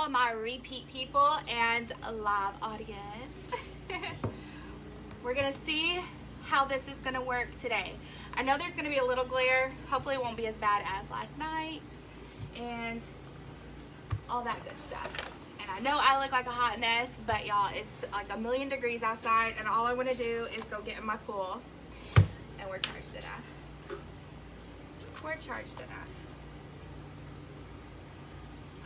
all my repeat people and a live audience. We're gonna see how this is gonna work today. I know there's gonna be a little glare. Hopefully it won't be as bad as last night and all that good stuff. And I know I look like a hot mess, but y'all, it's like 1,000,000 degrees outside and all I wanna do is go get in my pool. And we're charged enough. We're charged enough.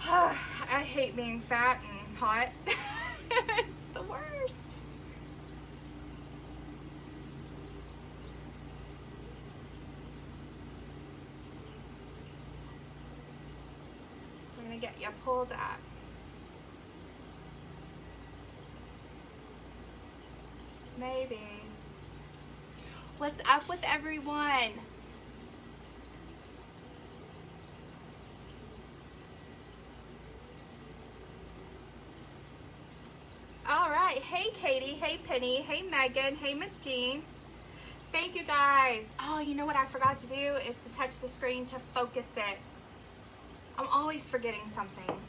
I hate being fat and hot. It's the worst. We're gonna get you pulled up. Maybe. What's up with everyone? All right, hey Katie, hey Penny, hey Megan, hey Miss Jean. Thank you guys. Oh, you know what I forgot to do is to touch the screen to focus it. I'm always forgetting something.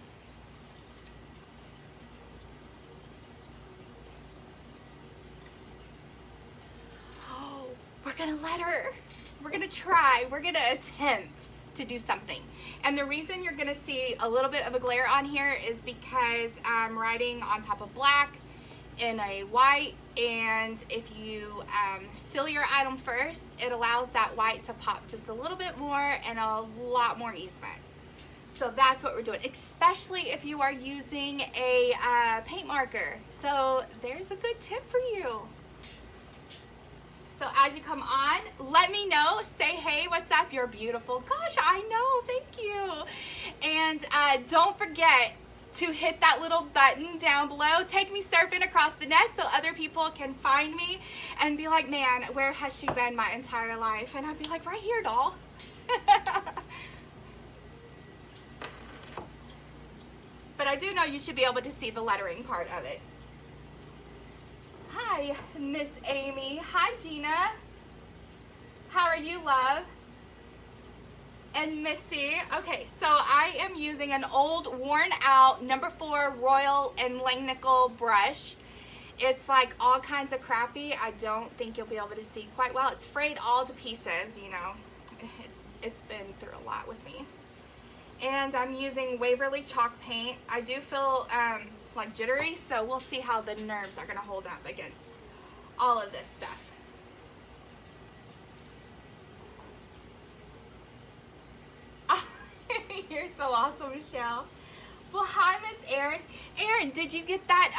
Oh, we're gonna let her. We're gonna try, we're gonna attempt to do something. And the reason you're gonna see a little bit of a glare on here is because I'm writing on top of black in a white, and if you seal your item first, it allows that white to pop just a little bit more and a lot more easement. So that's what we're doing, especially if you are using a paint marker. So there's a good tip for you. So as you come on, let me know, say, hey, what's up? You're beautiful. Gosh, I know, thank you. And don't forget to hit that little button down below. Take me surfing across the net so other people can find me and be like, man, where has she been my entire life? And I'd be like, right here, doll. But I do know you should be able to see the lettering part of it. Hi, Miss Amy. Hi, Gina. How are you, love? And Missy. Okay, so I am using an old, worn out number 4 Royal and Langnickel brush. It's like all kinds of crappy. I don't think you'll be able to see quite well. It's frayed all to pieces, you know. It's been through a lot with me. And I'm using Waverly chalk paint. I do feel like jittery, so we'll see how the nerves are gonna hold up against all of this stuff. You're so awesome, Michelle. Well, hi, Miss Erin. Erin, did you get that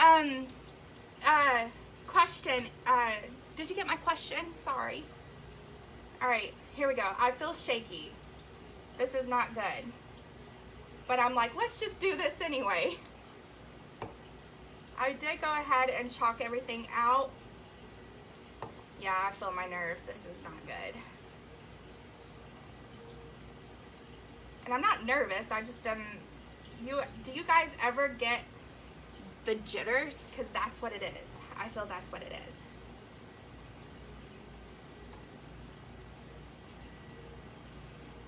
question? Did you get my question? Sorry. All right, here we go. I feel shaky. This is not good. But I'm like, let's just do this anyway. I did go ahead and chalk everything out. Yeah, I feel my nerves. This is not good. And I'm not nervous. I just do you guys ever get the jitters? Because that's what it is. I feel that's what it is.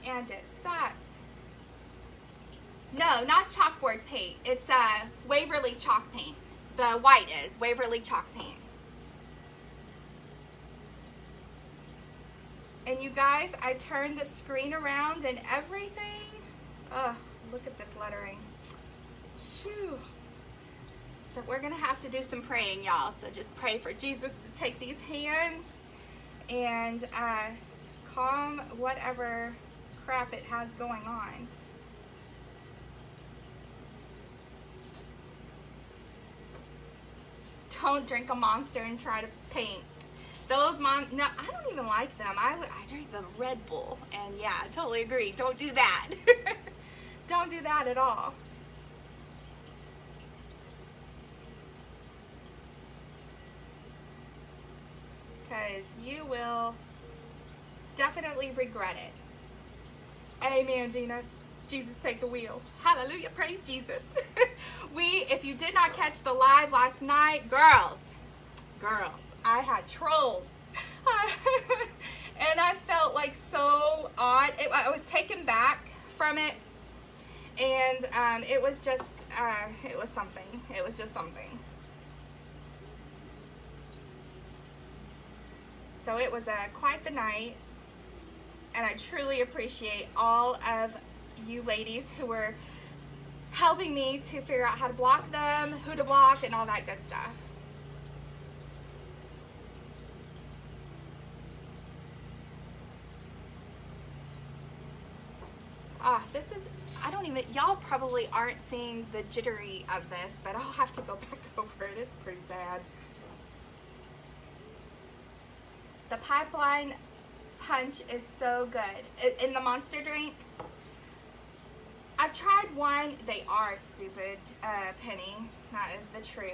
And it sucks. No, not chalkboard paint. It's Waverly chalk paint. The white is Waverly chalk paint. And you guys, I turned the screen around and everything. Oh, look at this lettering. Shoo. So we're gonna have to do some praying, y'all. So just pray for Jesus to take these hands and calm whatever crap it has going on. Don't drink a Monster and try to paint. Those no, I don't even like them. I drink the Red Bull, and yeah, I totally agree. Don't do that. Don't do that at all. Because you will definitely regret it. Amen, Gina. Jesus, take the wheel. Hallelujah. Praise Jesus. If you did not catch the live last night, girls, I had trolls. And I felt like so odd. I was taken back from it. And And it was just, it was something. It was just something. So it was quite the night, and I truly appreciate all of you ladies who were helping me to figure out how to block them, who to block, and all that good stuff. This is, I don't even, y'all probably aren't seeing the jittery of this, but I'll have to go back over it. It's pretty sad. The pipeline punch is so good. In the Monster drink, I've tried one. They are stupid, Penny. That is the truth.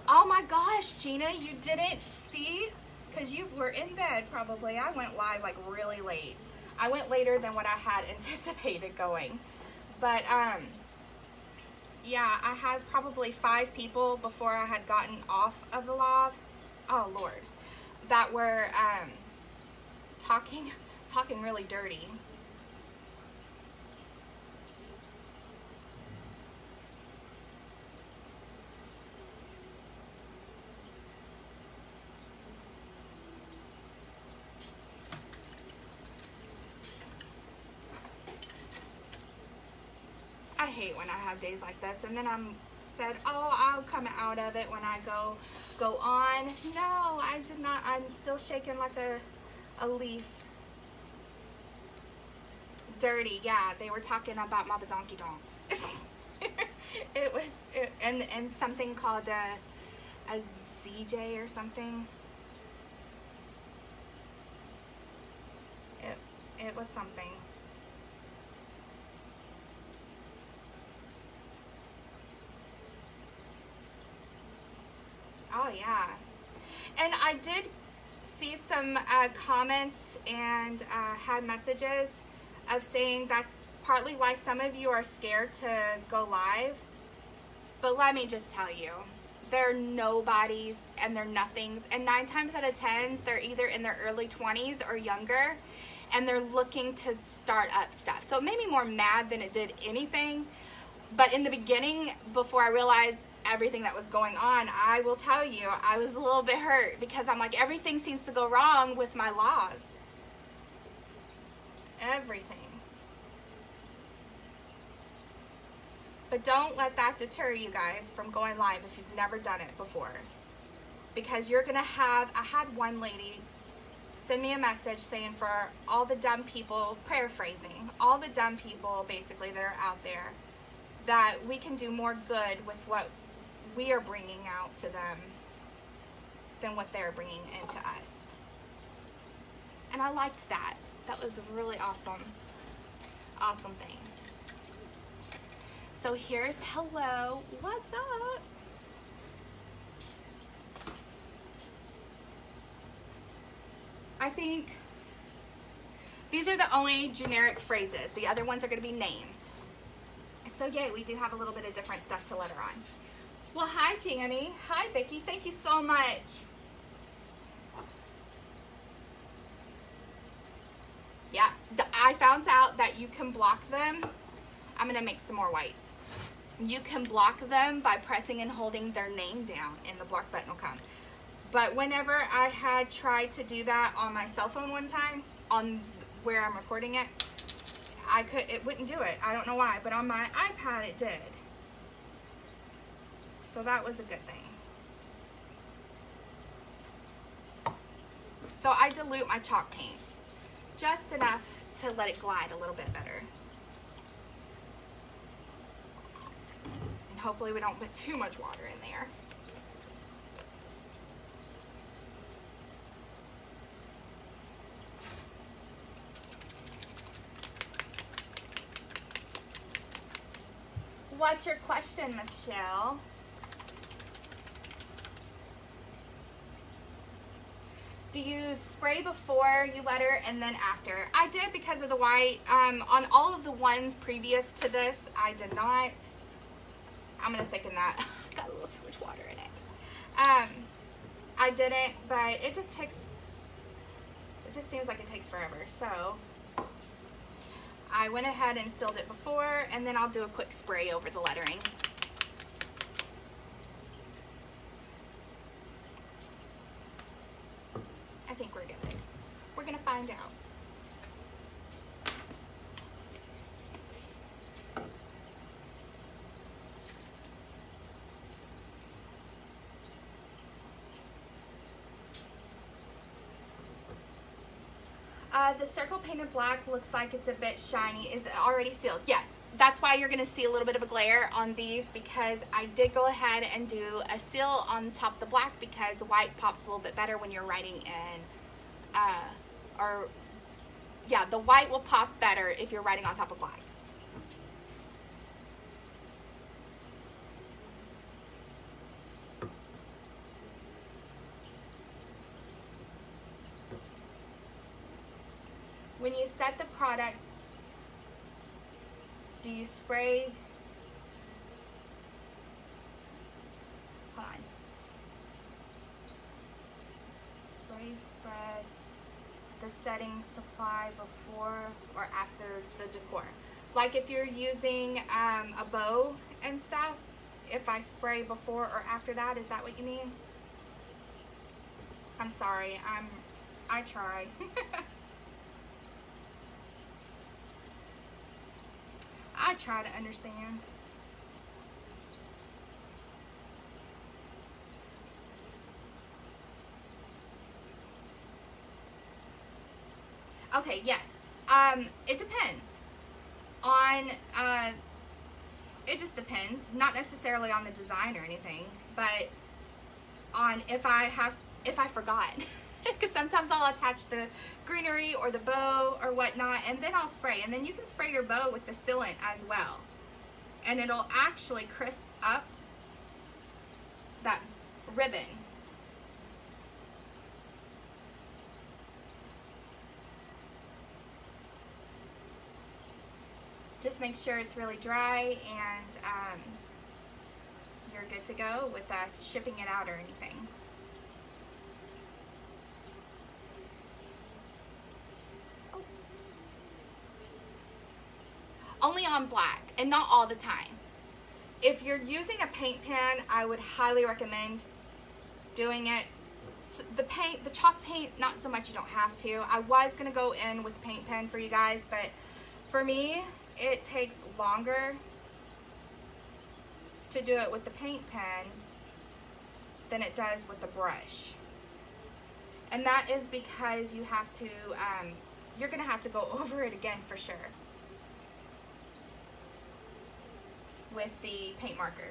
Oh my gosh, Gina, you didn't see? Because you were in bed probably. I went live like really late. I went later than what I had anticipated going. But, yeah, I had probably 5 people before I had gotten off of the live. Oh, Lord. That were, talking really dirty. I hate when I have days like this, and then I'm said, oh, I'll come out of it when I go on. No, I did not. I'm still shaking like a leaf. Dirty, yeah. They were talking about my badonkey donks. And something called a ZJ or something. It was something. Oh yeah, and I did see some comments and had messages of saying that's partly why some of you are scared to go live. But let me just tell you, they're nobodies and they're nothings, and 9 times out of 10 they're either in their early 20s or younger, and they're looking to start up stuff. So it made me more mad than it did anything. But in the beginning, before I realized everything that was going on, I will tell you, I was a little bit hurt because I'm like, everything seems to go wrong with my lives. Everything. But don't let that deter you guys from going live if you've never done it before. Because you're going to have, I had one lady send me a message saying, for all the dumb people, paraphrasing, all the dumb people basically that are out there, that we can do more good with what we are bringing out to them than what they're bringing into us. And I liked that. That was a really awesome thing. So here's hello. What's up? I think these are the only generic phrases. The other ones are going to be names. So yay, we do have a little bit of different stuff to letter on. Well, hi, Janny. Hi, Vicki. Thank you so much. Yeah, I found out that you can block them. I'm going to make some more white. You can block them by pressing and holding their name down, and the block button will come. But whenever I had tried to do that on my cell phone one time, on where I'm recording it, it wouldn't do it. I don't know why, but on my iPad it did. So that was a good thing. So I dilute my chalk paint just enough to let it glide a little bit better. And hopefully we don't put too much water in there. What's your question, Michelle? Do you spray before you letter and then after? I did because of the white. On all of the ones previous to this, I did not. I'm going to thicken that. Got a little too much water in it. I didn't, but it just seems like it takes forever. So I went ahead and sealed it before, and then I'll do a quick spray over the lettering. I think we're good. We're gonna find out. The circle painted black looks like it's a bit shiny. Is it already sealed? Yes. That's why you're going to see a little bit of a glare on these, because I did go ahead and do a seal on top of the black because the white pops a little bit better when you're writing in, the white will pop better if you're writing on top of black. When you set the product, do you spray? Hold on. Spray spread the setting supply before or after the decor. Like if you're using a bow and stuff, if I spray before or after that, is that what you mean? I'm sorry, I try. I try to understand. Okay, yes. It depends on, it just depends. Not necessarily on the design or anything, but on if I forgot. Because sometimes I'll attach the greenery or the bow or whatnot, and then I'll spray. And then you can spray your bow with the sealant as well. And it'll actually crisp up that ribbon. Just make sure it's really dry, and you're good to go with us shipping it out or anything. Only on black, and not all the time. If you're using a paint pen, I would highly recommend doing it. The chalk paint, not so much, you don't have to. I was gonna go in with paint pen for you guys, but for me, it takes longer to do it with the paint pen than it does with the brush. And that is because you have to, you're gonna have to go over it again for sure with the paint marker.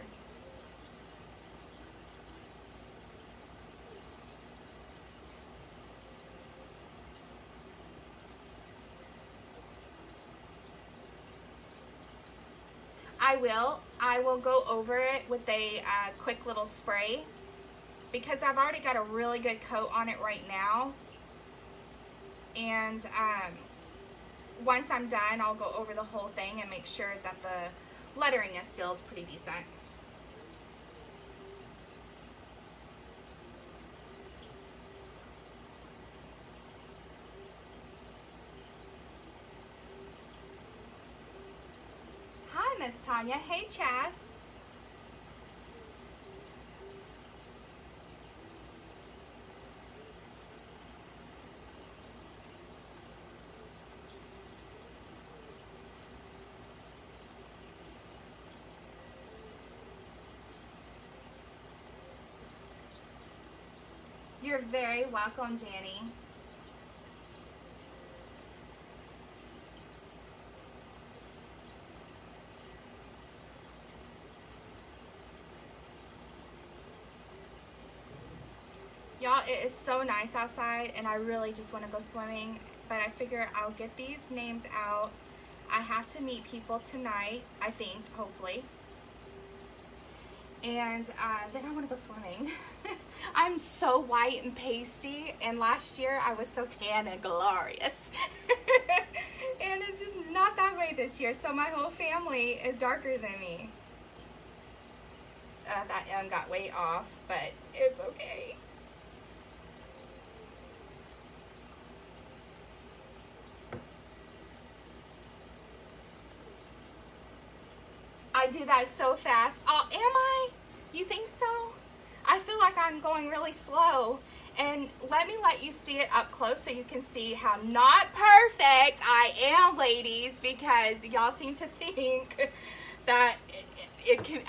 I will go over it with a quick little spray, because I've already got a really good coat on it right now. And once I'm done, I'll go over the whole thing and make sure that the lettering is sealed pretty decent. Hi, Miss Tanya. Hey, Chas. You're very welcome, Janny. Y'all, it is so nice outside, and I really just want to go swimming, but I figure I'll get these names out. I have to meet people tonight, I think, hopefully. And then I want to go swimming. I'm so white and pasty, and last year I was so tan and glorious. And it's just not that way this year, so my whole family is darker than me. That M got way off, but it's okay. do that so fast. Oh, am I? You think so? I feel like I'm going really slow. And let me let you see it up close so you can see how not perfect I am, ladies, because y'all seem to think that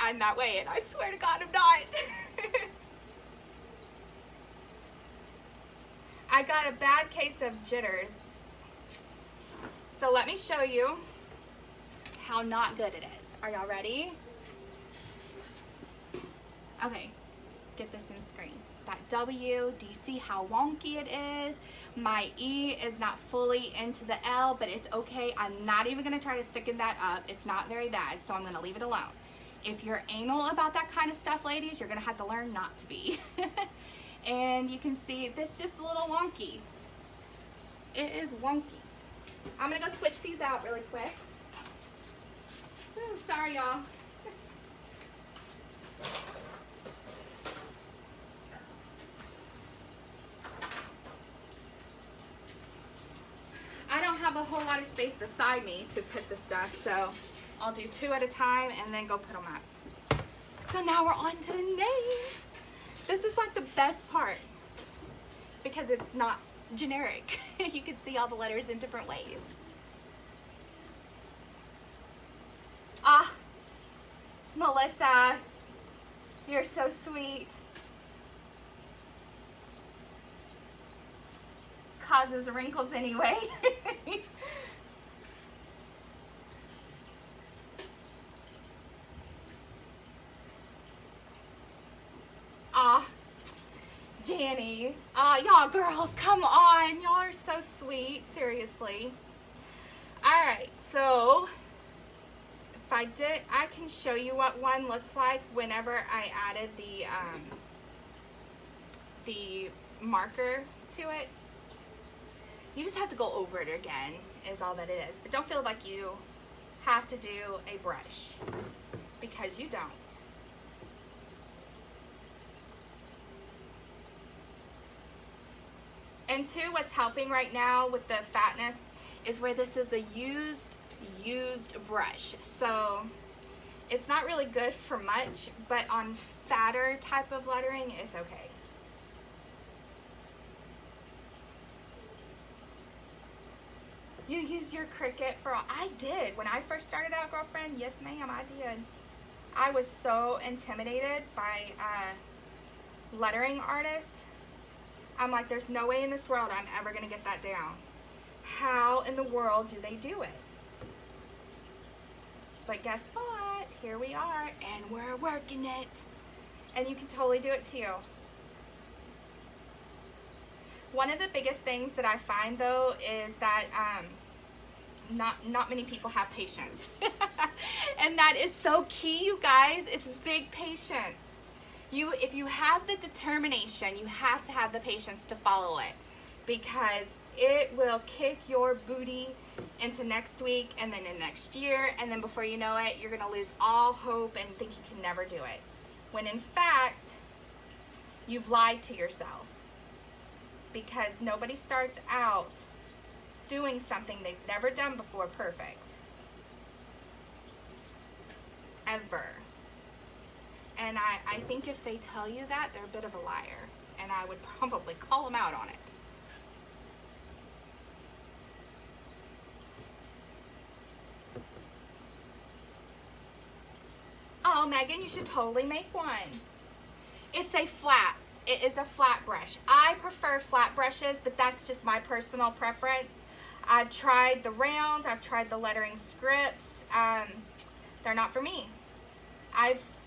I'm that way, and I swear to God I'm not. I got a bad case of jitters. So let me show you how not good it is. Are y'all ready? Okay, get this in the screen. That W, do you see how wonky it is? My E is not fully into the L, but it's okay. I'm not even gonna try to thicken that up. It's not very bad, so I'm gonna leave it alone. If you're anal about that kind of stuff, ladies, you're gonna have to learn not to be. And you can see this just a little wonky. It is wonky. I'm gonna go switch these out really quick. Ooh, sorry, y'all. I don't have a whole lot of space beside me to put the stuff, so I'll do 2 at a time and then go put them up. So now we're on to the names. This is like the best part because it's not generic. You can see all the letters in different ways. Ah, Melissa, you're so sweet. Causes wrinkles anyway. Ah, Danny. Y'all girls, come on. Y'all are so sweet, seriously. Alright, so if I can show you what one looks like whenever I added the marker to it. You just have to go over it again, is all that it is. But don't feel like you have to do a brush, because you don't. And two, what's helping right now with the fatness is where this is a used brush. So it's not really good for much, but on fatter type of lettering, it's okay. You use your Cricut for all. I did. When I first started out, girlfriend, yes ma'am, I did. I was so intimidated by lettering artist. I'm like, there's no way in this world I'm ever going to get that down. How in the world do they do it? But guess what? Here we are, and we're working it. And you can totally do it too. One of the biggest things that I find, though, is that not many people have patience. And that is so key, you guys. It's big patience. If you have the determination, you have to have the patience to follow it, because it will kick your booty into next week and then in next year, and then before you know it, you're going to lose all hope and think you can never do it. When in fact, you've lied to yourself, because nobody starts out doing something they've never done before perfect. Ever. And I think if they tell you that, they're a bit of a liar. And I would probably call them out on it. Oh, Megan, you should totally make one. It's a flat. It is a flat brush. I prefer flat brushes, but that's just my personal preference. I've tried the rounds. I've tried the lettering scripts. They're not for me.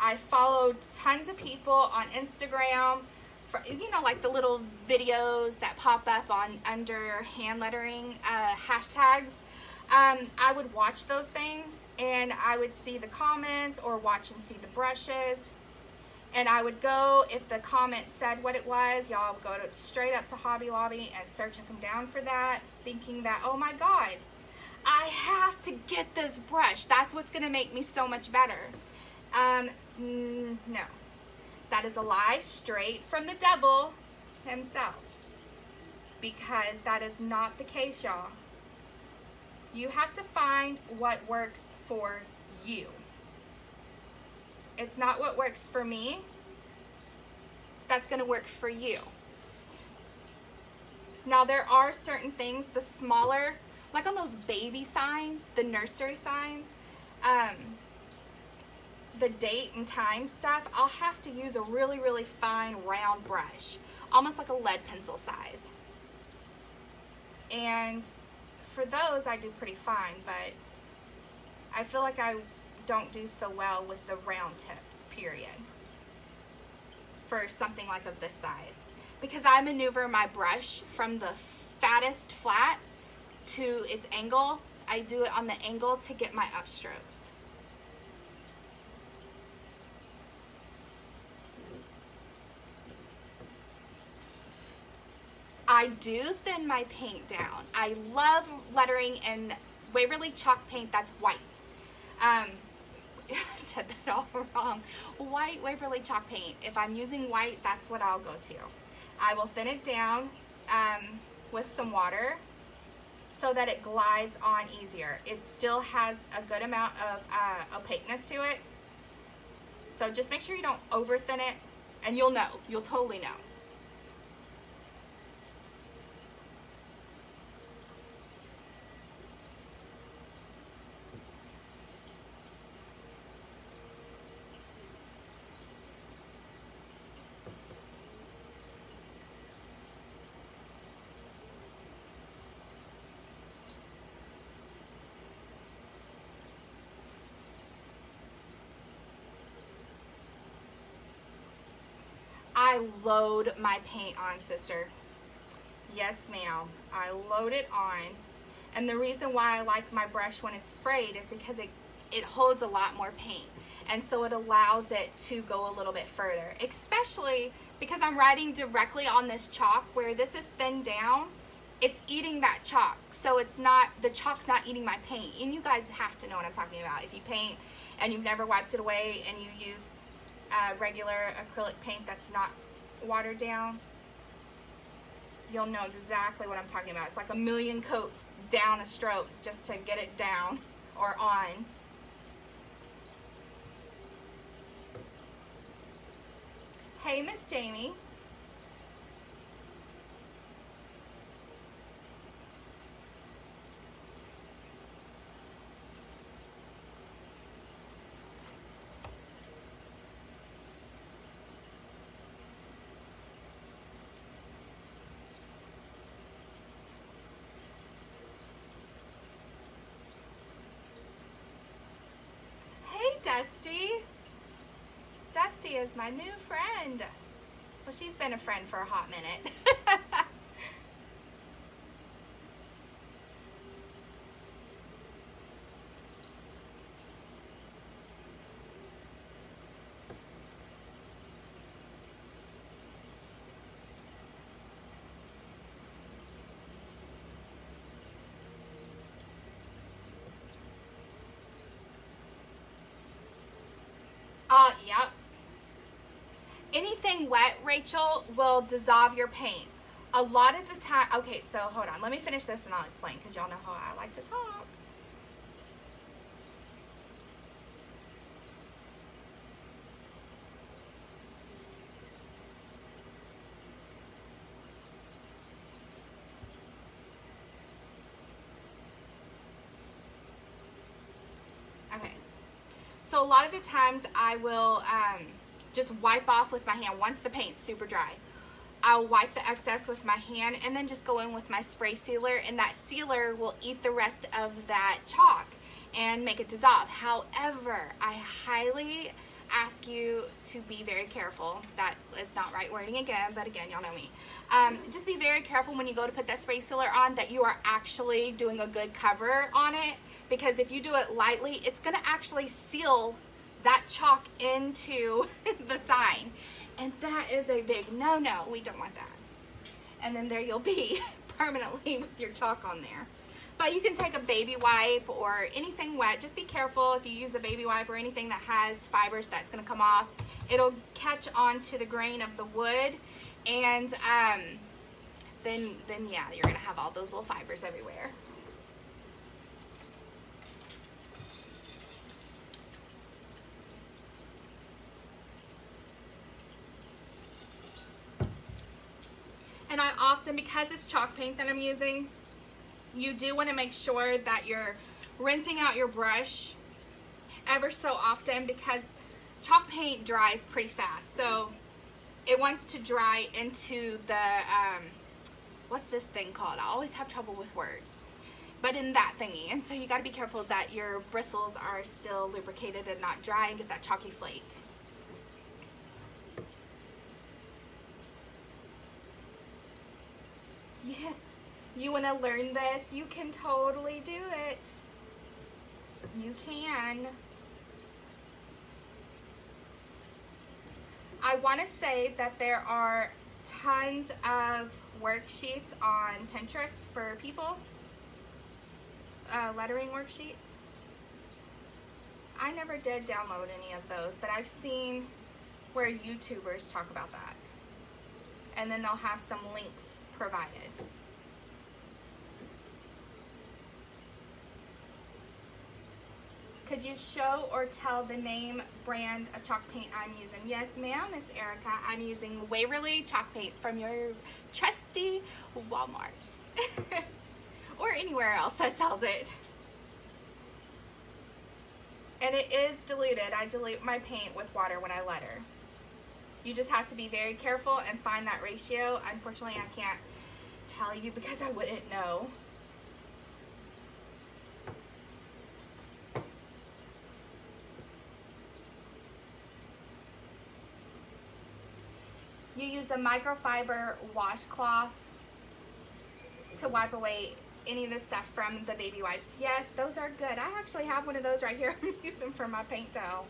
I followed tons of people on Instagram, for, you know, like the little videos that pop up on under hand lettering hashtags. I would watch those things, and I would see the comments or watch and see the brushes. And I would go, if the comment said what it was, y'all would go straight up to Hobby Lobby and search up and down for that, thinking that, oh my God, I have to get this brush. That's what's going to make me so much better. No. That is a lie straight from the devil himself. Because that is not the case, y'all. You have to find what works for you. it's not what works for me that's going to work for you. Now there are certain things, the smaller, like on those baby signs, the nursery signs, the date and time stuff, I'll have to use a really, really fine round brush, almost like a lead pencil size. And for those I do pretty fine, but I feel like I don't do so well with the round tips, period, for something like of this size. Because I maneuver my brush from the fattest flat to its angle. I do it on the angle to get my upstrokes. I do thin my paint down. I love lettering in Waverly chalk paint that's white. I said that all wrong. White Waverly chalk paint. If I'm using white, that's what I'll go to. I will thin it down with some water so that it glides on easier. It still has a good amount of opaqueness to it. So just make sure you don't over thin it, and you'll know. You'll totally know. I load my paint on, sister. Yes, ma'am. I load it on. And the reason why I like my brush when it's frayed is because it holds a lot more paint. And so it allows it to go a little bit further. Especially because I'm writing directly on this chalk where this is thinned down. It's eating that chalk. So it's not, the chalk's not eating my paint. And you guys have to know what I'm talking about. If you paint and you've never wiped it away and you use regular acrylic paint that's not watered down, you'll know exactly what I'm talking about. It's like a million coats down a stroke just to get it down or on. Hey, Miss Jamie. Dusty. Dusty is my new friend. Well, she's been a friend for a hot minute. Yep. Anything wet, Rachel, will dissolve your paint. A lot of the time, okay, so hold on. Let me finish this and I'll explain because y'all know how I like to talk. Okay. So a lot of the times I will just wipe off with my hand once the paint's super dry. I'll wipe the excess with my hand and then just go in with my spray sealer, and that sealer will eat the rest of that chalk and make it dissolve. However, I highly ask you to be very careful. That is not right wording again, but again, y'all know me. Just be very careful when you go to put that spray sealer on that you are actually doing a good cover on it. Because if you do it lightly, it's going to actually seal that chalk into the sign. And that is a big no-no. We don't want that. And then there you'll be permanently with your chalk on there. But you can take a baby wipe or anything wet. Just be careful if you use a baby wipe or anything that has fibers that's going to come off. It'll catch on to the grain of the wood. And then yeah, you're going to have all those little fibers everywhere. not often, because it's chalk paint that I'm using, you do want to make sure that you're rinsing out your brush ever so often, because chalk paint dries pretty fast. So it wants to dry into the, what's this thing called? I always have trouble with words. But in that thingy. And so you got to be careful that your bristles are still lubricated and not dry and get that chalky flake. Yeah, you want to learn this? You can totally do it. You can. I want to say that there are tons of worksheets on Pinterest for people. Lettering worksheets. I never did download any of those, but I've seen where YouTubers talk about that. And then they'll have some links provided. Could you show or tell the name brand of chalk paint I'm using? Yes, ma'am, Miss Erica. I'm using Waverly chalk paint from your trusty Walmarts. Or anywhere else that sells it. And it is diluted. I dilute my paint with water when I letter. You just have to be very careful and find that ratio. Unfortunately, I can't tell you because I wouldn't know. You use a microfiber washcloth to wipe away any of the stuff from the baby wipes. Yes, those are good. I actually have one of those right here. I'm using for my paint towel.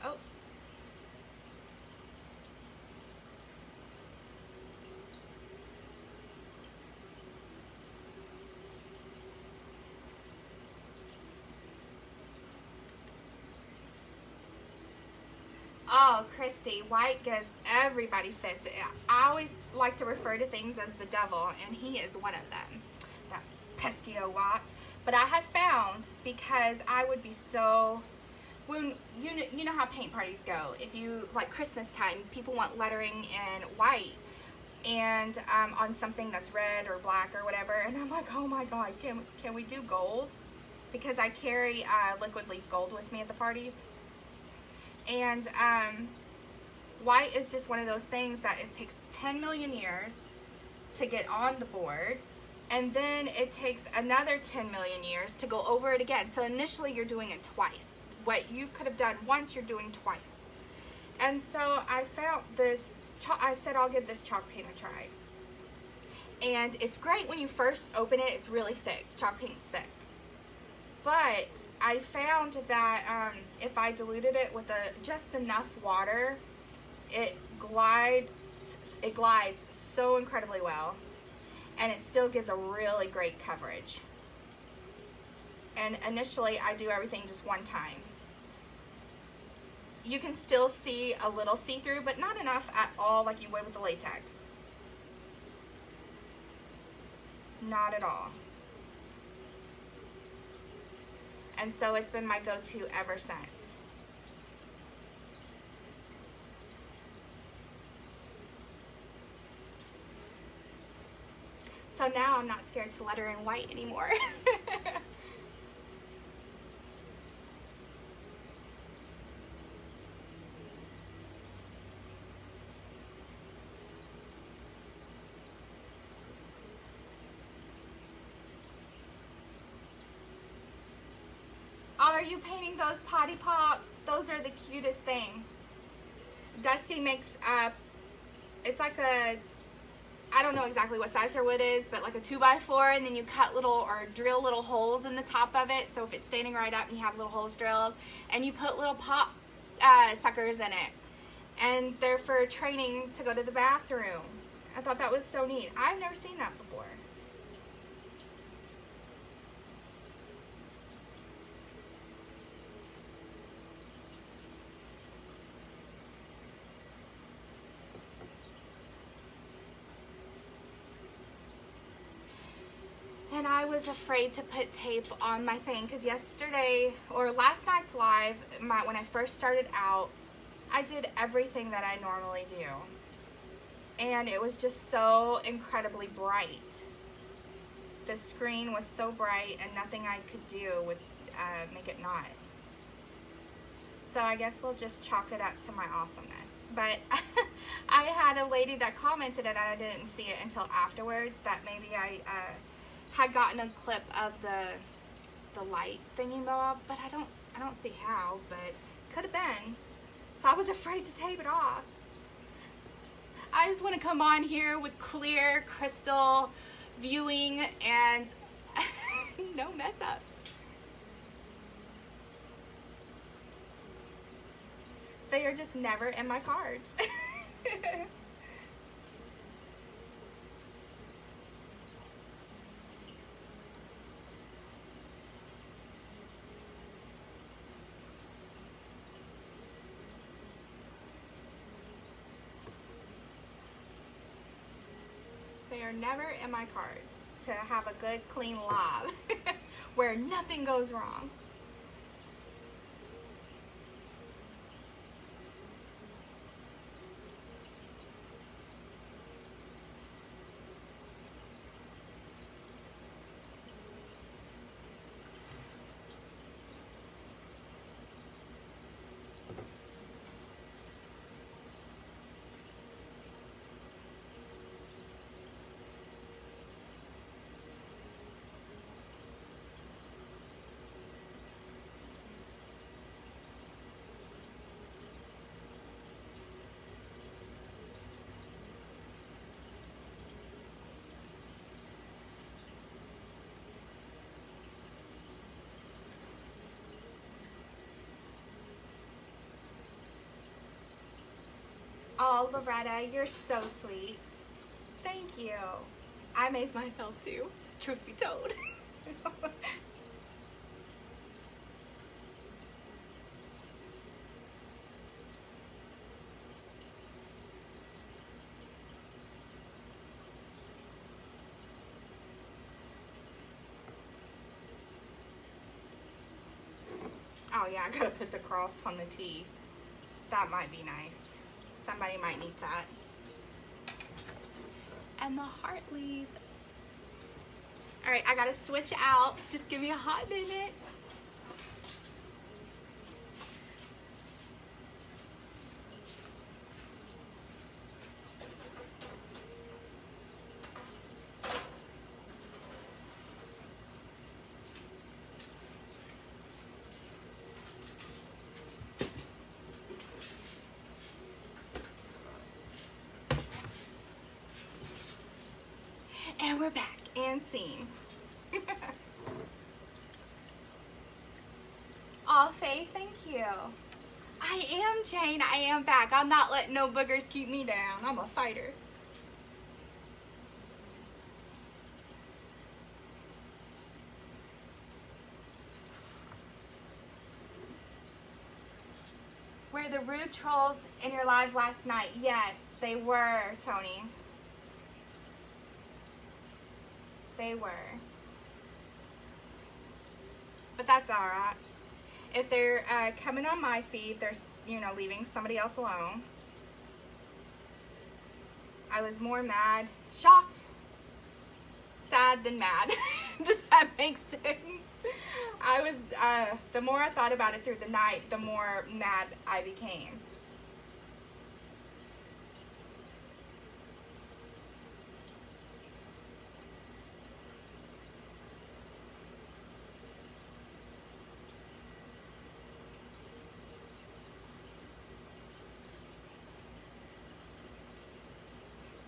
Oh. Oh, Christy, white gives everybody fits. I always like to refer to things as the devil, and he is one of them. That pesky Watt. But I have found, because I would be so, when you know how paint parties go. If you, like Christmas time, people want lettering in white and on something that's red or black or whatever. And I'm like, oh my God, can we do gold? Because I carry liquid leaf gold with me at the parties. And white is just one of those things that it takes 10 million years to get on the board, and then it takes another 10 million years to go over it again. So initially you're doing it twice. What you could have done once, you're doing twice. And so I found this, I said I'll give this chalk paint a try. And it's great when you first open it, it's really thick. Chalk paint's thick. But I found that if I diluted it with just enough water, it glides so incredibly well, and it still gives a really great coverage. And initially, I do everything just one time. You can still see a little see-through, but not enough at all like you would with the latex. Not at all. And so it's been my go-to ever since. So now I'm not scared to letter in white anymore. Are you painting those potty pops? Those are the cutest thing. Dusty makes it's like a, I don't know exactly what size her wood is, but like a 2x4, and then you cut little or drill little holes in the top of it. So if it's standing right up and you have little holes drilled, and you put little pop suckers in it, and they're for training to go to the bathroom. I thought that was so neat. I've never seen that before. And I was afraid to put tape on my thing because yesterday, or last night's live, when I first started out, I did everything that I normally do. And it was just so incredibly bright. The screen was so bright and nothing I could do would make it not. So I guess we'll just chalk it up to my awesomeness. But I had a lady that commented and I didn't see it until afterwards that maybe I had gotten a clip of the light thingy bob, but I don't see how, but could have been. So I was afraid to tape it off. I just want to come on here with clear crystal viewing and no mess ups. They are just never in my cards. They are never in my cards to have a good clean live where nothing goes wrong. Oh, Loretta, you're so sweet. Thank you. I amaze myself too, truth be told. Oh yeah, I gotta put the cross on the T. That might be nice. Somebody might need that. And the Hartleys. All right, I gotta switch out. Just give me a hot minute. And we're back and seen. Aw, Faye, thank you. I am, Jane. I am back. I'm not letting no boogers keep me down. I'm a fighter. Were the rude trolls in your live last night? Yes, they were, Tony. They were. But that's alright. If they're coming on my feed, they're, leaving somebody else alone. I was more mad, shocked, sad than mad. Does that make sense? I was, the more I thought about it through the night, the more mad I became.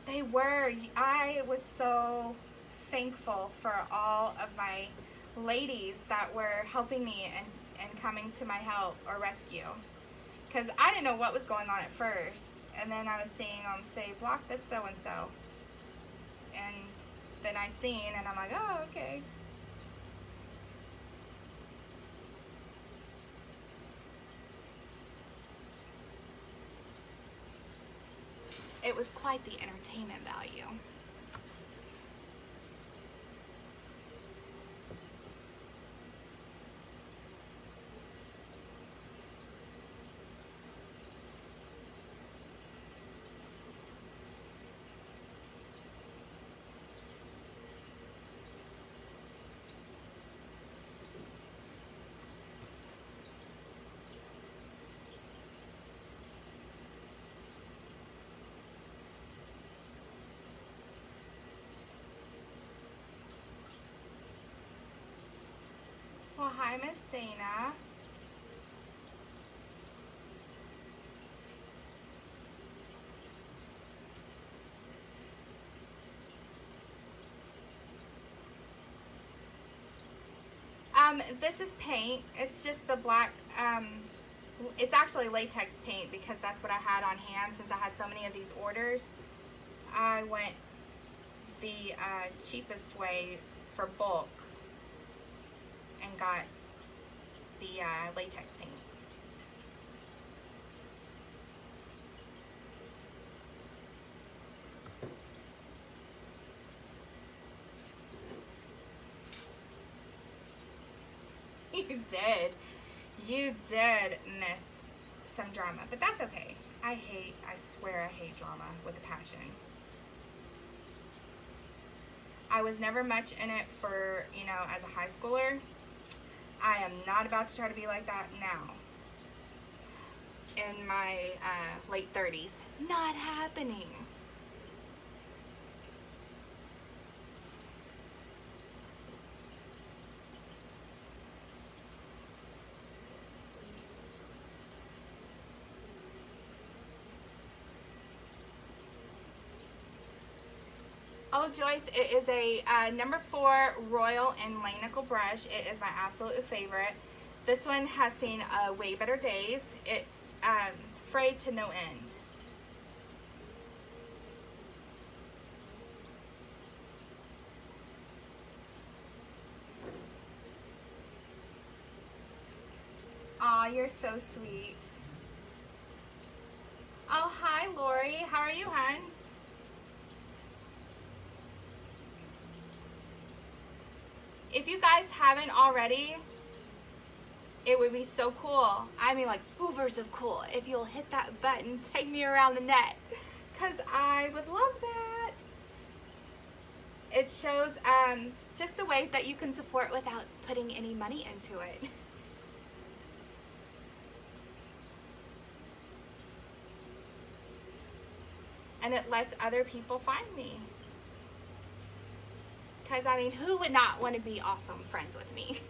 They were. I was so thankful for all of my ladies that were helping me and coming to my help or rescue. Because I didn't know what was going on at first. And then I was seeing them say, block this so-and-so. And then I seen and I'm like, oh, okay. It was quite the entertainment value. hi, Miss Dana. This is paint. It's just the black, it's actually latex paint because that's what I had on hand since I had so many of these orders. I went the cheapest way for bulk and got the latex paint. You did miss some drama, but that's okay. I swear I hate drama with a passion. I was never much in it for, you know, as a high schooler. I am not about to try to be like that now. In my late 30s. Not happening. Oh, Joyce, it is a number 4 Royal and Langnickel brush. It is my absolute favorite. This one has seen way better days. It's frayed to no end. Aw, you're so sweet. Oh, hi, Lori. How are you, hon? If you guys haven't already, it would be so cool. I mean, like ubers of cool. If you'll hit that button, take me around the net, because I would love that. It shows just the way that you can support without putting any money into it. And it lets other people find me. Because, I mean, who would not want to be awesome friends with me?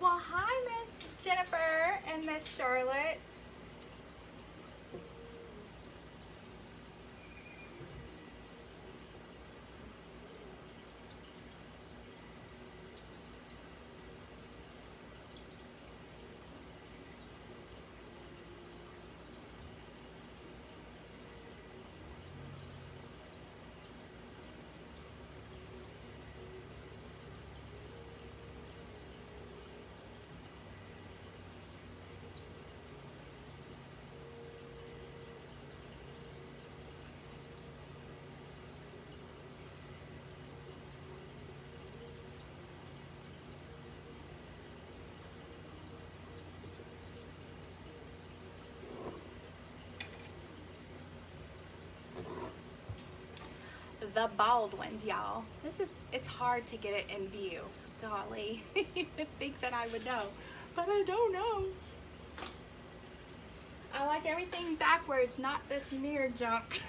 Well, hi, Miss Jennifer and Miss Charlotte. The Baldwins, y'all. It's hard to get it in view. Golly, you would think that I would know, but I don't know. I like everything backwards, not this mirror junk.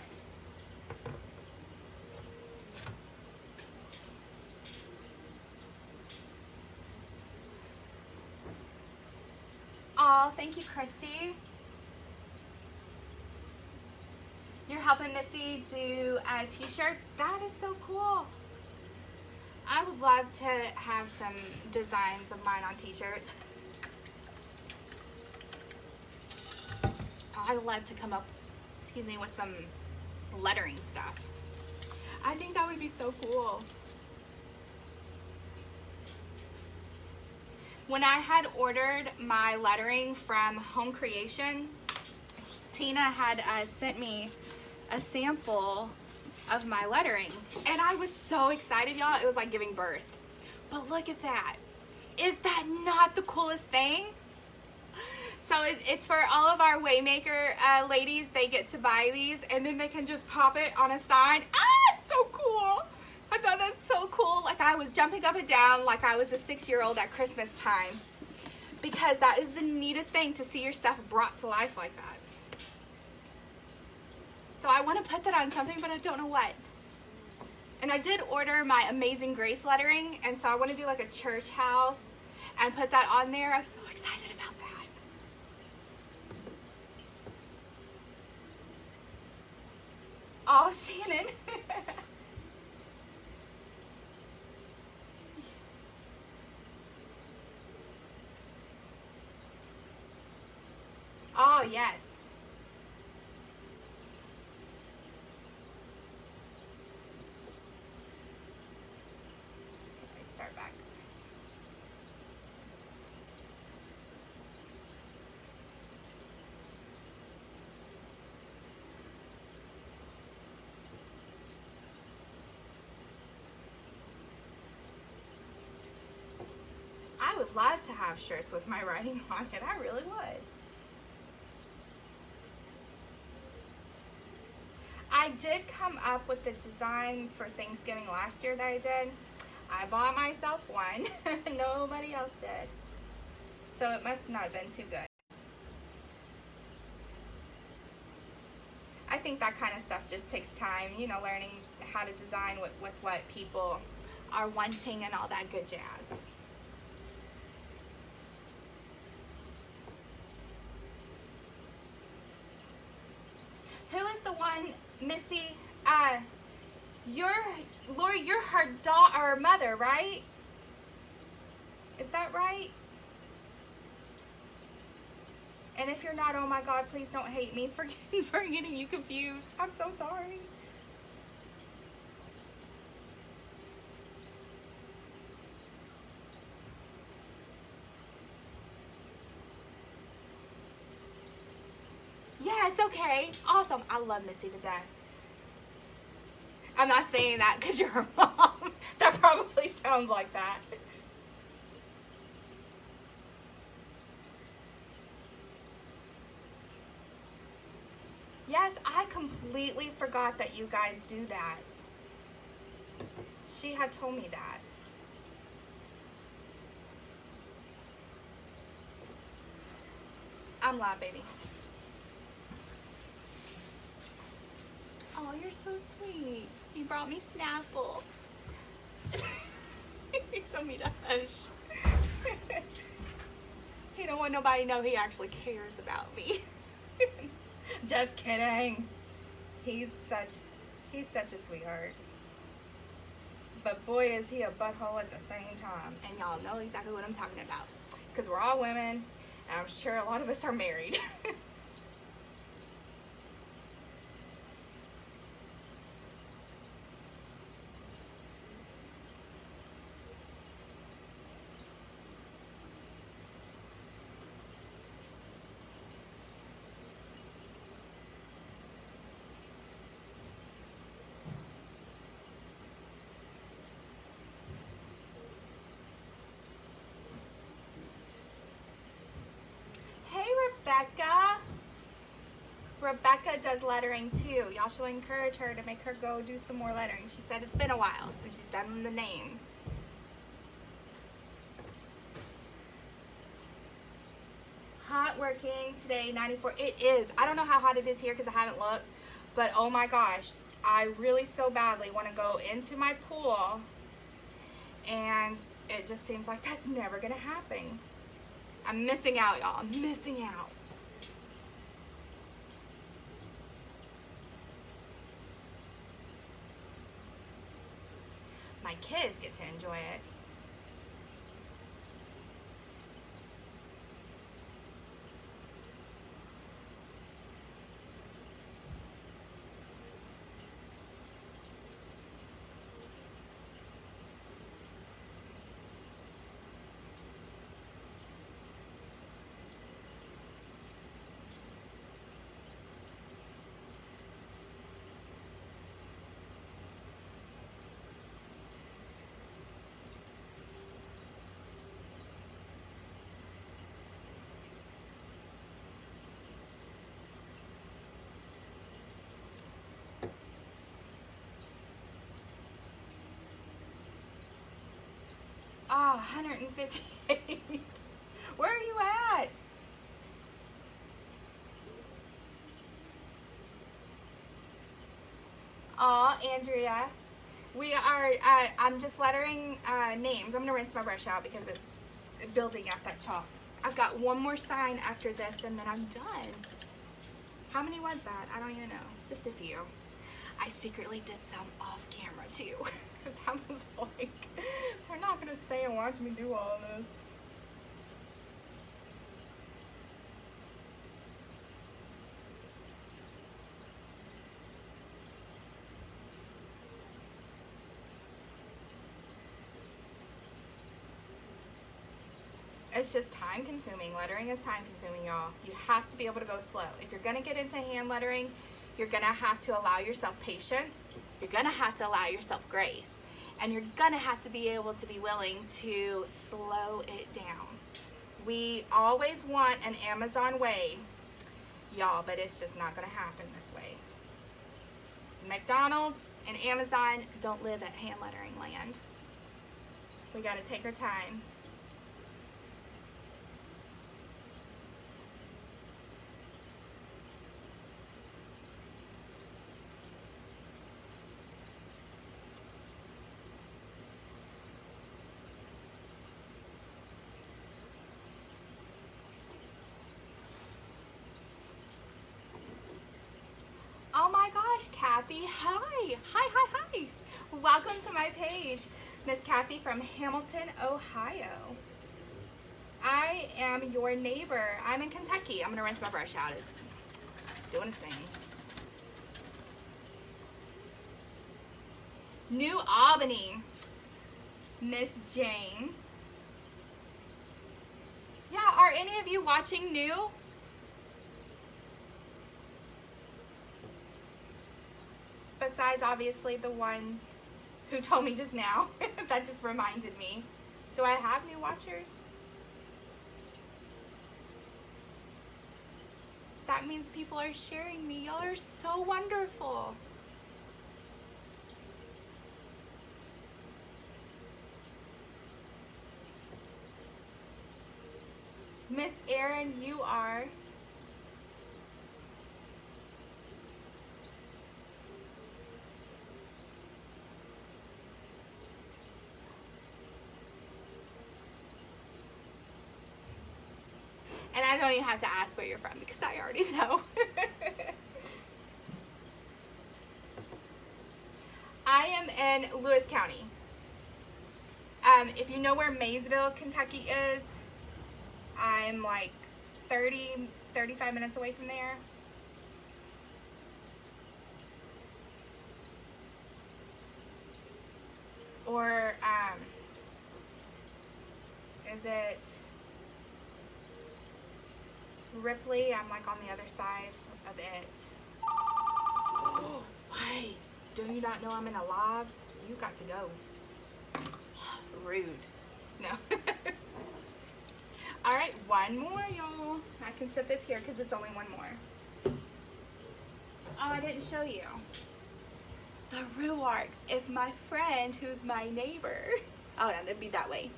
Oh, thank you, Christy. You're helping Missy do t-shirts? That is so cool. I would love to have some designs of mine on t-shirts. I would love to come up, excuse me, with some lettering stuff. I think that would be so cool. When I had ordered my lettering from Home Creation, Tina had sent me a sample of my lettering, and I was so excited, y'all. It was like giving birth. But look at that. Is that not the coolest thing? So it's for all of our Waymaker ladies. They get to buy these, and then they can just pop it on a sign. Ah, it's so cool. I thought that's so cool. Like I was jumping up and down like I was a 6-year-old at Christmas time. Because that is the neatest thing, to see your stuff brought to life like that. So I want to put that on something, but I don't know what. And I did order my Amazing Grace lettering, and so I want to do like a church house and put that on there. I'm so excited about that. Oh, Shannon. Oh, yes. Okay, start back. I would love to have shirts with my writing on it. I really would. I did come up with the design for Thanksgiving last year that I did. I bought myself one. Nobody else did. So it must not have been too good. I think that kind of stuff just takes time, you know, learning how to design with what people are wanting and all that good jazz. Who is the one, Missy? Lori, you're her daughter or mother, right? Is that right? And if you're not, oh my God, please don't hate me for getting you confused. I'm so sorry. Yes, okay. Awesome. I love Missy to death. I'm not saying that because you're her mom. That probably sounds like that. Yes, I completely forgot that you guys do that. She had told me that. I'm live, baby. Oh, you're so sweet. You brought me Snapple. He told me to hush. He don't want nobody to know he actually cares about me. Just kidding. He's such a sweetheart. But boy, is he a butthole at the same time. And y'all know exactly what I'm talking about. Because we're all women, and I'm sure a lot of us are married. Rebecca does lettering too. Y'all should encourage her to make her go do some more lettering. She said it's been a while since she's done the names. Hot working today, 94. It is. I don't know how hot it is here because I haven't looked, but oh my gosh, I really so badly want to go into my pool, and it just seems like that's never going to happen. I'm missing out, y'all. I'm missing out. My kids get to enjoy it. Oh, 158. Where are you at? Aw, Andrea. We are, I'm just lettering names. I'm going to rinse my brush out because it's building up that chalk. I've got one more sign after this and then I'm done. How many was that? I don't even know. Just a few. I secretly did some off camera too. Because I was like, they're not going to stay and watch me do all this. It's just time consuming. Lettering is time consuming, y'all. You have to be able to go slow. If you're going to get into hand lettering, you're going to have to allow yourself patience. You're going to have to allow yourself grace. And you're going to have to be able to be willing to slow it down. We always want an Amazon way, y'all, but it's just not going to happen this way. McDonald's and Amazon don't live at hand lettering land. We got to take our time. Oh my gosh, Kathy, hi. Hi. Welcome to my page. Miss Kathy from Hamilton, Ohio. I am your neighbor. I'm in Kentucky. I'm gonna rinse my brush out. It's doing its thing. New Albany, Miss Jane. Yeah, are any of you watching new? Besides, obviously, the ones who told me just now. That just reminded me. Do I have new watchers? That means people are sharing me. Y'all are so wonderful. Miss Erin, you are. And I don't even have to ask where you're from because I already know. I am in Lewis County. If you know where Maysville, Kentucky is, I'm like 35 minutes away from there. Or, is it Ripley? I'm like on the other side of it. Oh, why? Do you not know I'm in a live? You got to go. Rude. No. All right, one more, y'all. I can set this here because it's only one more. Oh, I didn't show you. The Ruarks. If my friend, who's my neighbor, oh no, it'd be that way,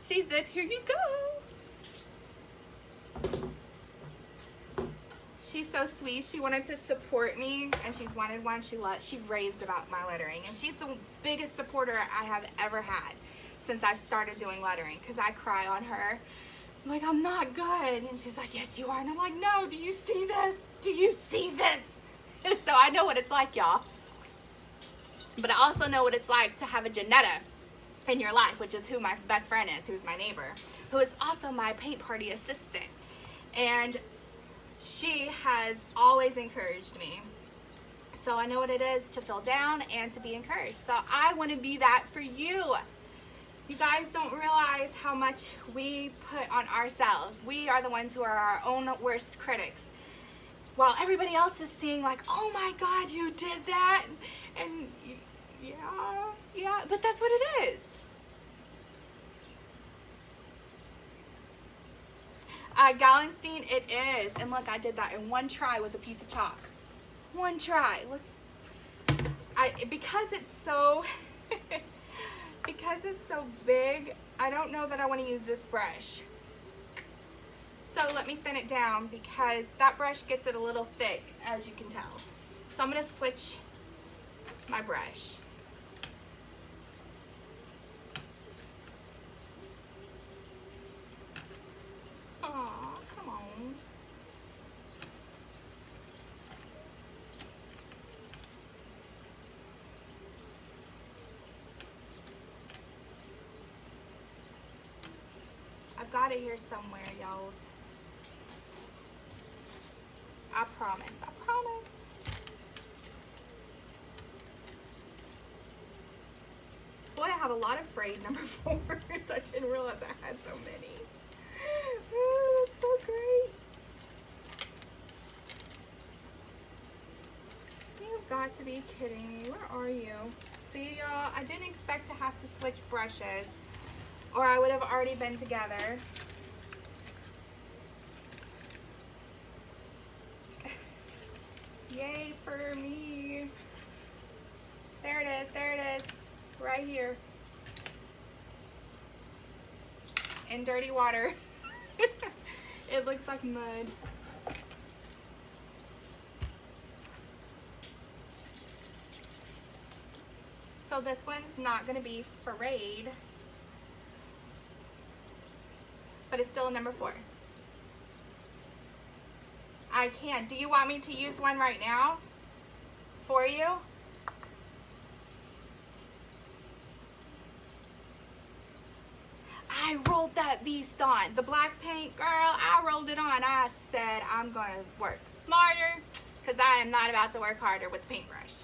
sees this, here you go. She's so sweet. She wanted to support me, and she's wanted one. She raves about my lettering, and she's the biggest supporter I have ever had since I've started doing lettering, because I cry on her. I'm like, I'm not good. And she's like, yes, you are. And I'm like, no, do you see this? Do you see this? So I know what it's like, y'all. But I also know what it's like to have a Janetta in your life, which is who my best friend is, who's my neighbor, who is also my paint party assistant. And she has always encouraged me. So I know what it is to feel down and to be encouraged. So I want to be that for you. You guys don't realize how much we put on ourselves. We are the ones who are our own worst critics. While everybody else is seeing like, oh my God, you did that. And yeah, but that's what it is. Gallenstein, it is. And look, I did that in one try with a piece of chalk. One try. Because it's so Because it's so big, I don't know that I want to use this brush. So let me thin it down because that brush gets it a little thick, as you can tell. So I'm going to switch my brush. Aw, come on. I've got it here somewhere, y'all. I promise, I promise. Boy, I have a lot of frayed number 4s. I didn't realize I had so many. Oh, that's so great. You've got to be kidding me. Where are you? See, y'all, I didn't expect to have to switch brushes or I would have already been together. Yay for me. There it is, there it is. Right here. In dirty water. It looks like mud. So this one's not going to be frayed, but it's still a number 4. I can. Do you want me to use one right now for you? I rolled that beast on. The black paint, girl, I rolled it on. I said I'm going to work smarter because I am not about to work harder with the paintbrush.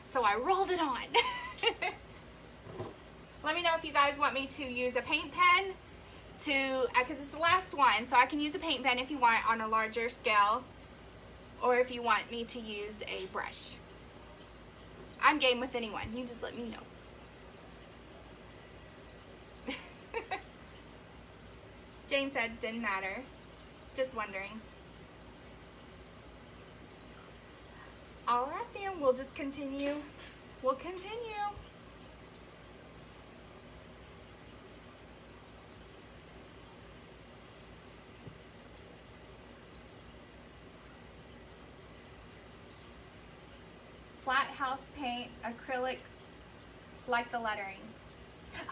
So I rolled it on. Let me know if you guys want me to use a paint pen because it's the last one. So I can use a paint pen if you want on a larger scale or if you want me to use a brush. I'm game with anyone. You just let me know. Jane said didn't matter. Just wondering. Alright then, we'll just continue. We'll continue. Flat house paint, acrylic, like the lettering.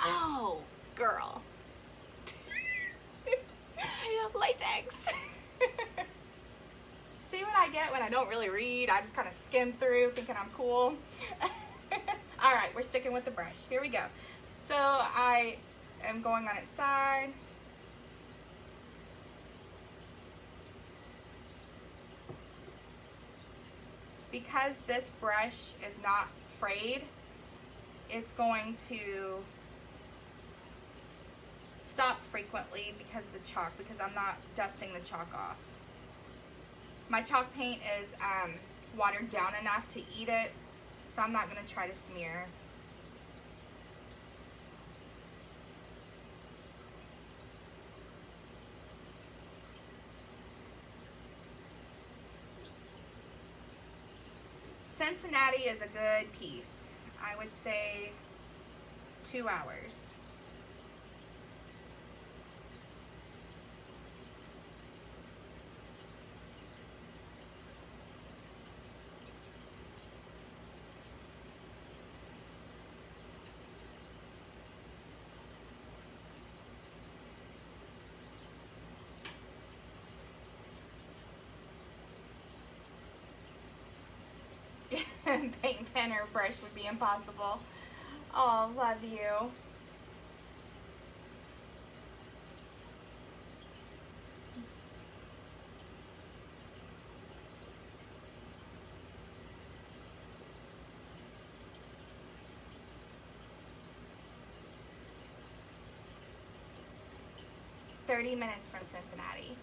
Oh, girl. Latex. See what I get when I don't really read? I just kind of skim through thinking I'm cool. All right, we're sticking with the brush. Here we go. So I am going on its side. Because this brush is not frayed, it's going to stop frequently because of the chalk, because I'm not dusting the chalk off. My chalk paint is watered down enough to eat it, so I'm not going to try to smear. Cincinnati is a good piece. I would say 2 hours. Paint pen or brush would be impossible. Oh, love you. "30 minutes from Cincinnati."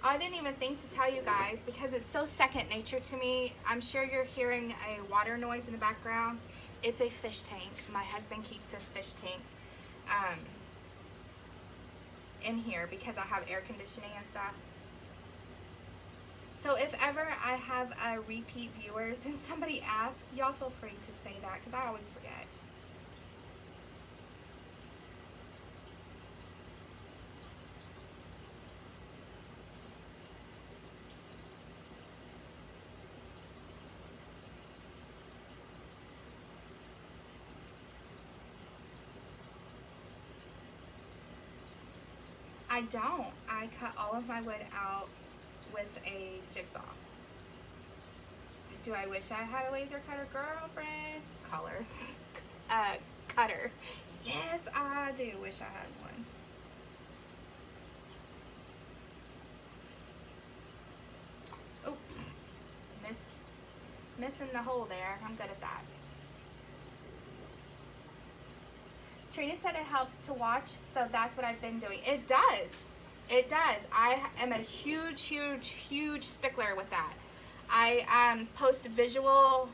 I didn't even think to tell you guys because it's so second nature to me. I'm sure you're hearing a water noise in the background. It's a fish tank. My husband keeps this fish tank. in here because I have air conditioning and stuff. So if ever I have repeat viewers and somebody asks, y'all feel free to say that because I always forget. I don't. I cut all of my wood out with a jigsaw. Do I wish I had a laser cutter, girlfriend? Cutter. Yes, I do wish I had one. Oh, missing the hole there. I'm good at that. Trina said it helps to watch, so that's what I've been doing. It does. It does. I am a huge, huge, huge stickler with that. I post visual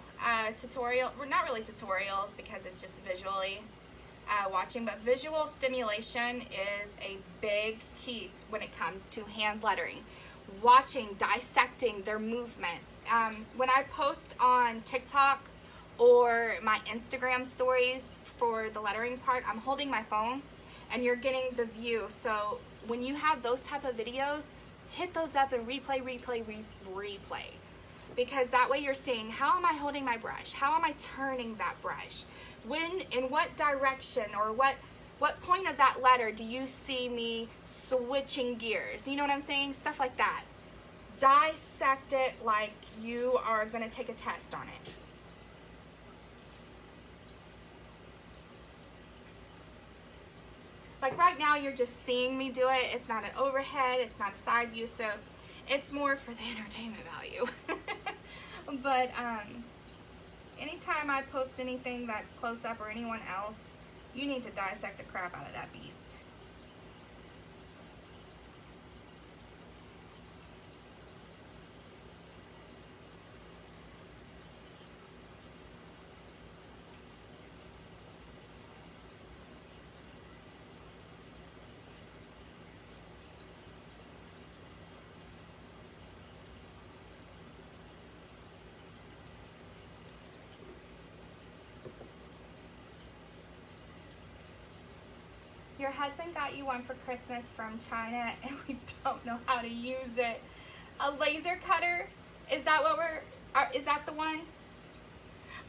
tutorial, well, not really tutorials because it's just visually watching, but visual stimulation is a big key when it comes to hand lettering. Watching, dissecting their movements. When I post on TikTok or my Instagram stories for the lettering part, I'm holding my phone and you're getting the view. So when you have those type of videos, hit those up and replay. Because that way you're seeing, how am I holding my brush? How am I turning that brush? When, in what direction or what point of that letter do you see me switching gears? You know what I'm saying? Stuff like that. Dissect it like you are going to take a test on it. Like right now, you're just seeing me do it. It's not an overhead. It's not a side view. So it's more for the entertainment value. But anytime I post anything that's close up or anyone else, you need to dissect the crap out of that beast. Your husband got you one for Christmas from China and we don't know how to use it. A laser cutter? Is that what is that the one?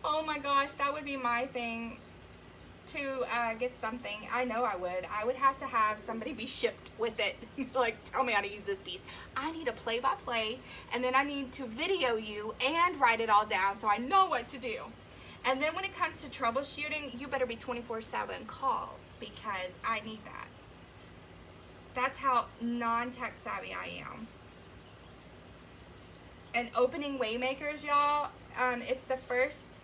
Oh my gosh, that would be my thing to get something. I know I would. I would have to have somebody be shipped with it. Like, tell me how to use this beast. I need a play-by-play and then I need to video you and write it all down so I know what to do. And then when it comes to troubleshooting, you better be 24/7 call because I need that. That's how non-tech savvy I am. And opening Waymakers, y'all, it's the first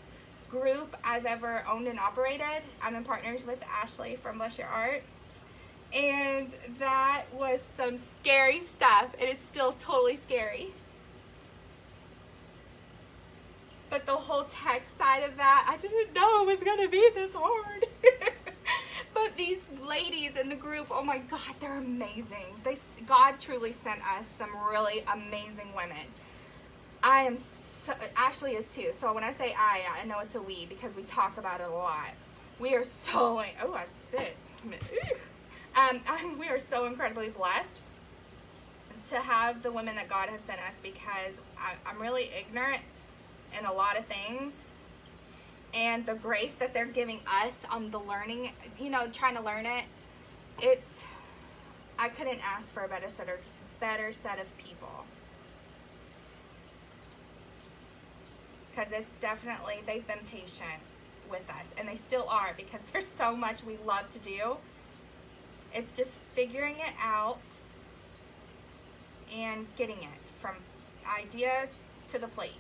group I've ever owned and operated. I'm in partners with Ashley from Bless Your Art. And that was some scary stuff. And it's still totally scary. But the whole tech side of that, I didn't know it was going to be this hard. But these ladies in the group, oh my God, they're amazing. God truly sent us some really amazing women. Ashley is too. So when I say I know it's a we because we talk about it a lot. We are so, oh, I spit. We are so incredibly blessed to have the women that God has sent us because I'm really ignorant in a lot of things. And the grace that they're giving us on the learning, you know, trying to learn it, I couldn't ask for a better set of people. Because it's definitely, they've been patient with us. And they still are because there's so much we love to do. It's just figuring it out and getting it from idea to the plate.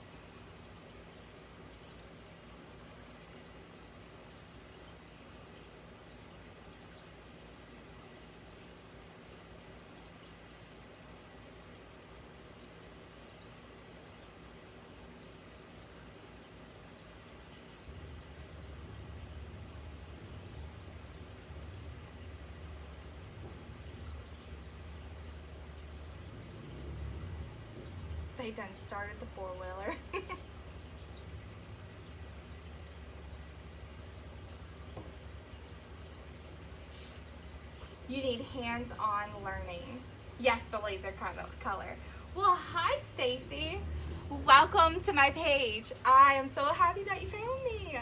They done started the four-wheeler. You need hands-on learning. Yes, the laser color. Well, hi, Stacy. Welcome to my page. I am so happy that you found me.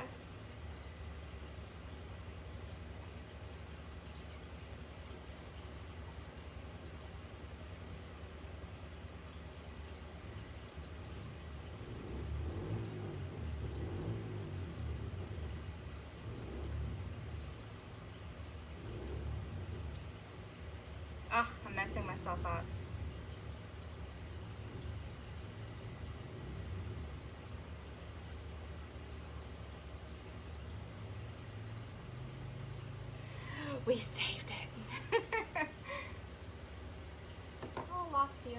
Ugh, I'm messing myself up. We saved it. Oh, lost you.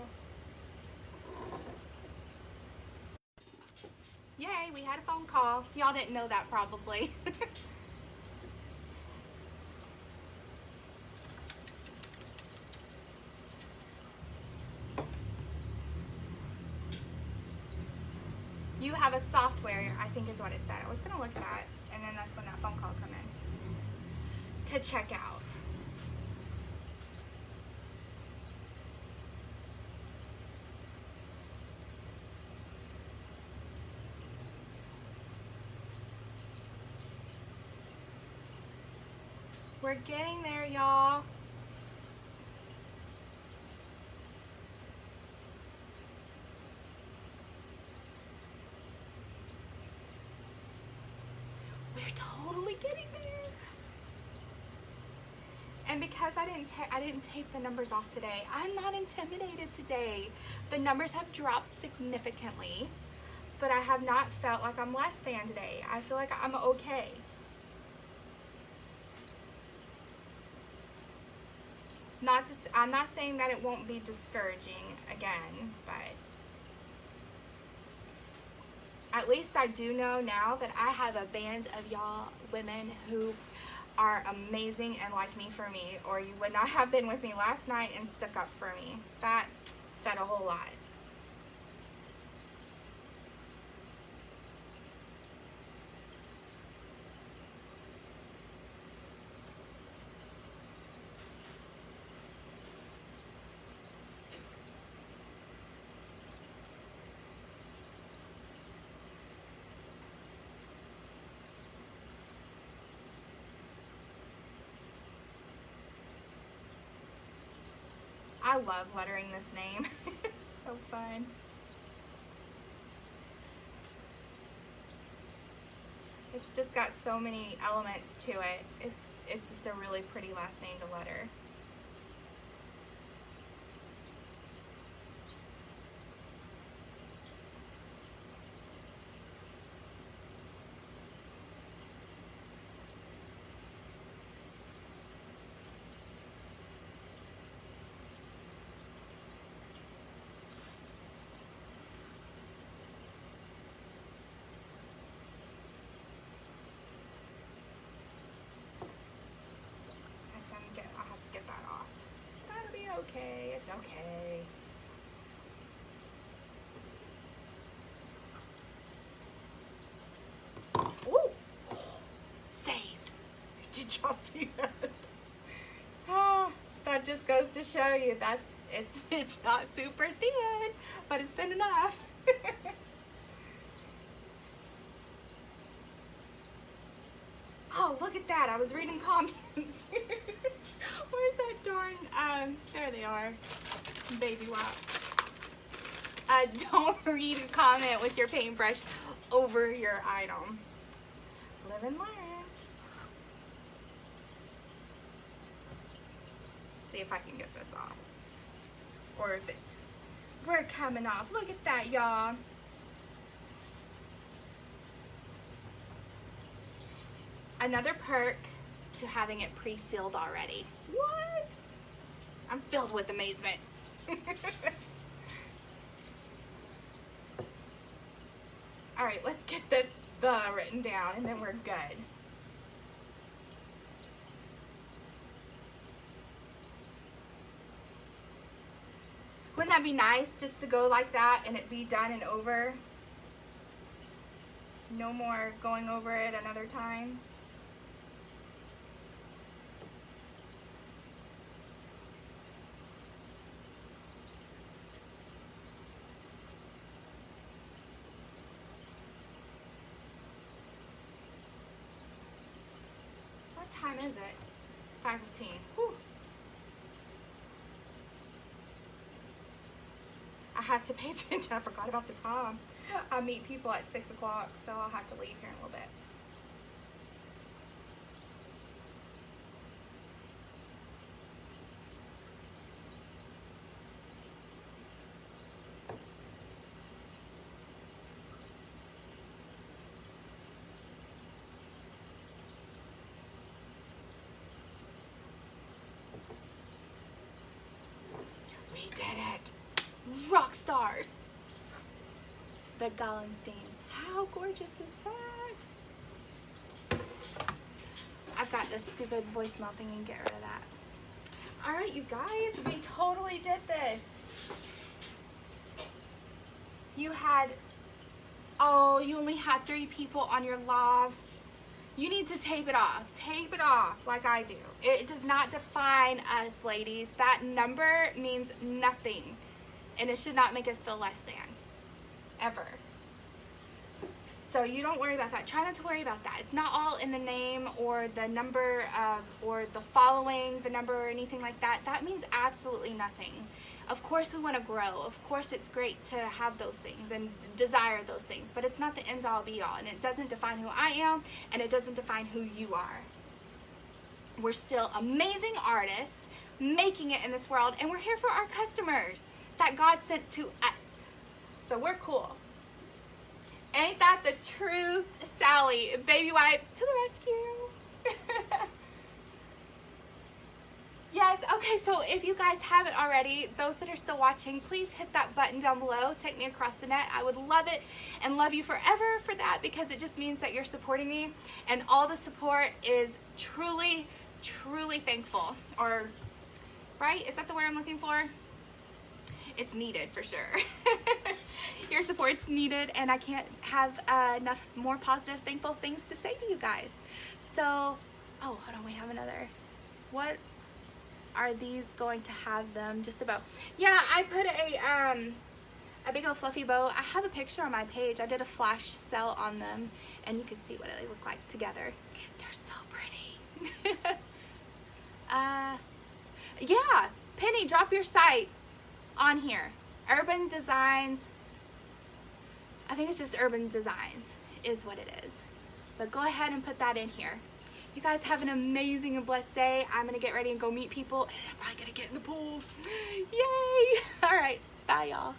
Yay, we had a phone call. Y'all didn't know that probably. You have a software, I think is what it said. I was gonna look at that, and then that's when that phone call come in to check out. We're getting there, y'all. We're totally getting there. And because I didn't tape the numbers off today, I'm not intimidated today. The numbers have dropped significantly, but I have not felt like I'm less than today. I feel like I'm okay. I'm not saying that it won't be discouraging again, but at least I do know now that I have a band of y'all women who are amazing and like me for me, or you would not have been with me last night and stuck up for me. That said a whole lot. I love lettering this name. It's so fun. It's just got so many elements to it. It's just a really pretty last name to letter. I'll have to get that off. That'll be okay. It's okay. Ooh! Saved. Did y'all see that? Oh, that just goes to show you it's not super thin, but it's thin enough. Oh, look at that. I was reading comments. Where's that darn, there they are. Baby wipes. Don't read a comment with your paintbrush over your item. Live and learn. See if I can get this off. Or if we're coming off. Look at that, y'all. Another perk to having it pre-sealed already. What? I'm filled with amazement. All right, let's get this "the" written down and then we're good. When that be nice just to go like that and it be done and over? No more going over it another time. What time is it? 5:15. Whew. I have to pay attention. I forgot about the time. I meet people at 6 o'clock, so I'll have to leave here in a little bit. We did it. Rock stars. The Gallensteins. How gorgeous is that? I've got this stupid voicemail thing and get rid of that. All right, you guys, we totally did this. You only had 3 people on your live. You need to tape it off. Tape it off like I do. It does not define us, ladies. That number means nothing. And it should not make us feel less than. Ever. So you don't worry about that. Try not to worry about that. It's not all in the name or the number or the following the number or anything like that. That means absolutely nothing. Of course we want to grow. Of course it's great to have those things and desire those things. But it's not the end all be all. And it doesn't define who I am. And it doesn't define who you are. We're still amazing artists making it in this world. And we're here for our customers that God sent to us. So we're cool. Ain't that the truth, Sally? Baby wipes to the rescue. Yes, okay, so if you guys haven't already, those that are still watching, please hit that button down below. Take me across the net. I would love it and love you forever for that, because it just means that you're supporting me. And all the support is truly, truly thankful. Or, right? Is that the word I'm looking for? It's needed for sure. Your support's needed, and I can't have enough more positive, thankful things to say to you guys. So, oh, hold on, we have another. What are these going to have them? Just a bow. Yeah, I put a big old fluffy bow. I have a picture on my page. I did a flash sale on them, and you can see what they look like together. They're so pretty. Yeah, Penny, drop your site on here. Urban Designs. I think it's just Urban Designs is what it is. But go ahead and put that in here. You guys have an amazing and blessed day. I'm going to get ready and go meet people. And I'm probably going to get in the pool. Yay! All right. Bye, y'all.